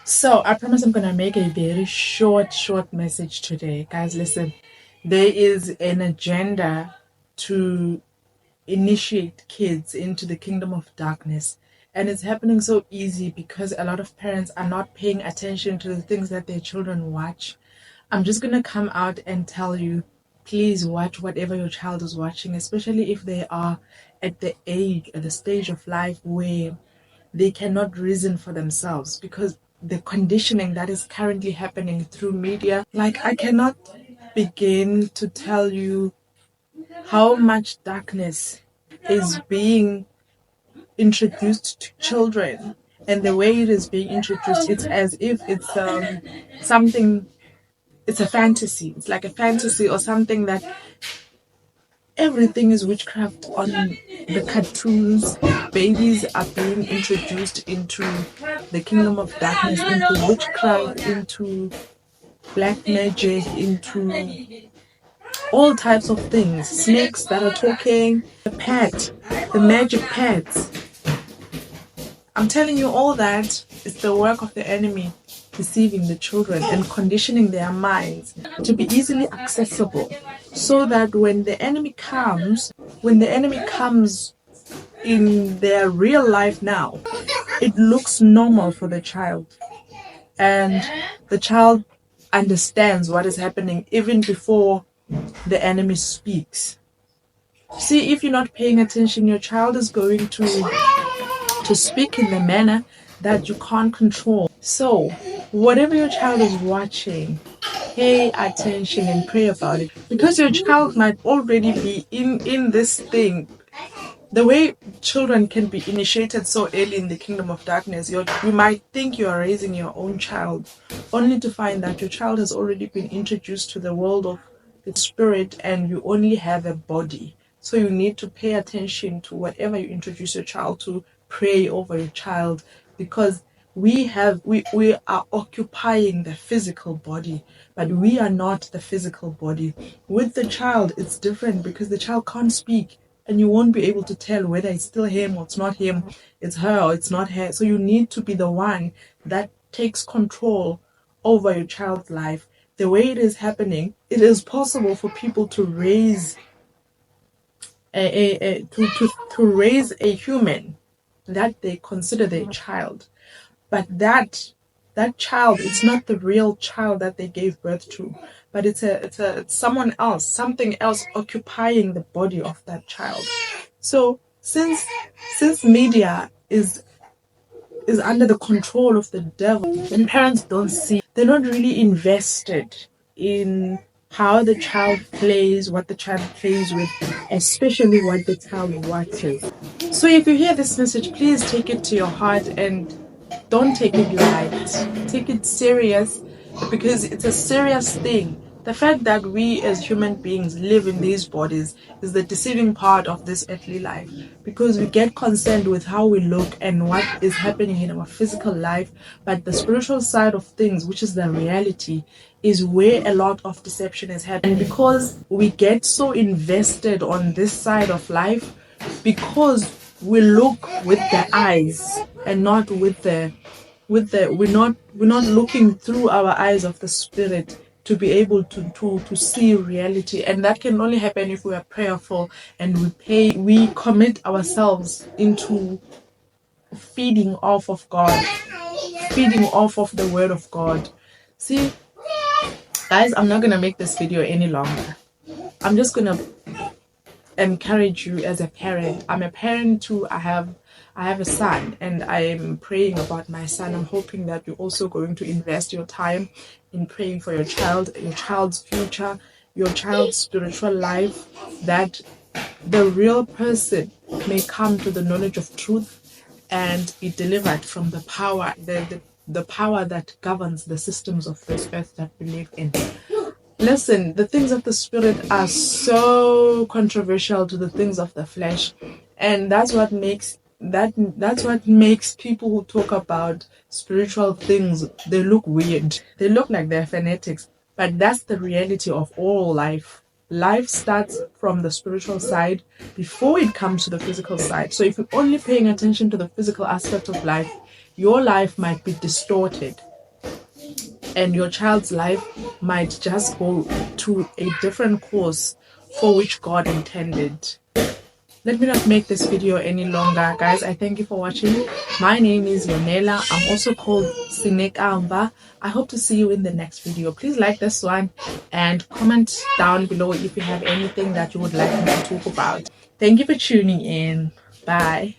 So I promise I'm gonna make a very short message today. Guys, listen, there is an agenda to initiate kids into the kingdom of darkness. And it's happening so easy because a lot of parents are not paying attention to the things that their children watch. I'm just gonna come out and tell you, please watch whatever your child is watching, especially if they are at the stage of life where they cannot reason for themselves, because the conditioning that is currently happening through media, like, I cannot begin to tell you how much darkness is being introduced to children. And the way it is being introduced, it's as if it's something, it's a fantasy, it's like a fantasy or something, that everything is witchcraft on the cartoons. Babies are being introduced into the kingdom of darkness, into witchcraft, into black magic, into all types of things. Snakes that are talking, the magic pets. I'm telling you, all that is the work of the enemy, deceiving the children and conditioning their minds to be easily accessible, so that when the enemy comes in their real life now, it looks normal for the child, and the child understands what is happening even before the enemy speaks. See, if you're not paying attention, your child is going to speak in the manner that you can't control. So whatever your child is watching, pay attention and pray about it, because your child might already be in this thing. The way children can be initiated so early in the kingdom of darkness, you might think you are raising your own child, only to find that your child has already been introduced to the world of the spirit, and you only have a body. So you need to pay attention to whatever you introduce your child to. Pray over your child, because we are occupying the physical body, but we are not the physical body. With the child, it's different, because the child can't speak, and you won't be able to tell whether it's still him or it's not him, it's her or it's not her. So you need to be the one that takes control over your child's life. The way it is happening, it is possible for people to raise to raise a human that they consider their child, but that child, it's not the real child that they gave birth to, but it's someone else, something else occupying the body of that child. So since media is under the control of the devil, and parents don't see, they're not really invested in how the child plays, what the child plays with, especially what the child watches. So if you hear this message, please take it to your heart and don't take it light. Take it serious, because it's a serious thing. The fact that we as human beings live in these bodies is the deceiving part of this earthly life, because we get concerned with how we look and what is happening in our physical life, but the spiritual side of things, which is the reality, is where a lot of deception is happening. And because we get so invested on this side of life, because we look with the eyes and not with the we're not looking through our eyes of the spirit to be able to see reality. And that can only happen if we are prayerful and we commit ourselves into feeding off of God, feeding off of the word of God. See, guys, I'm not gonna make this video any longer. I'm just gonna encourage you as a parent. I'm a parent too. I have a son, and I'm praying about my son. I'm hoping that you're also going to invest your time in praying for your child, your child's future, your child's spiritual life, that the real person may come to the knowledge of truth and be delivered from the power, the power that governs the systems of this earth that we live in. Listen, the things of the spirit are so controversial to the things of the flesh, and that's what makes people who talk about spiritual things, they look weird. They look like they're fanatics, but that's the reality of all life. Life starts from the spiritual side before it comes to the physical side. So if you're only paying attention to the physical aspect of life, your life might be distorted. and your child's life might just go to a different course for which God intended. Let me not make this video any longer, guys. I thank you for watching. My name is Yonela. I'm also called Sinekamba. I hope to see you in the next video. Please like this one and comment down below if you have anything that you would like me to talk about. Thank you for tuning in. Bye.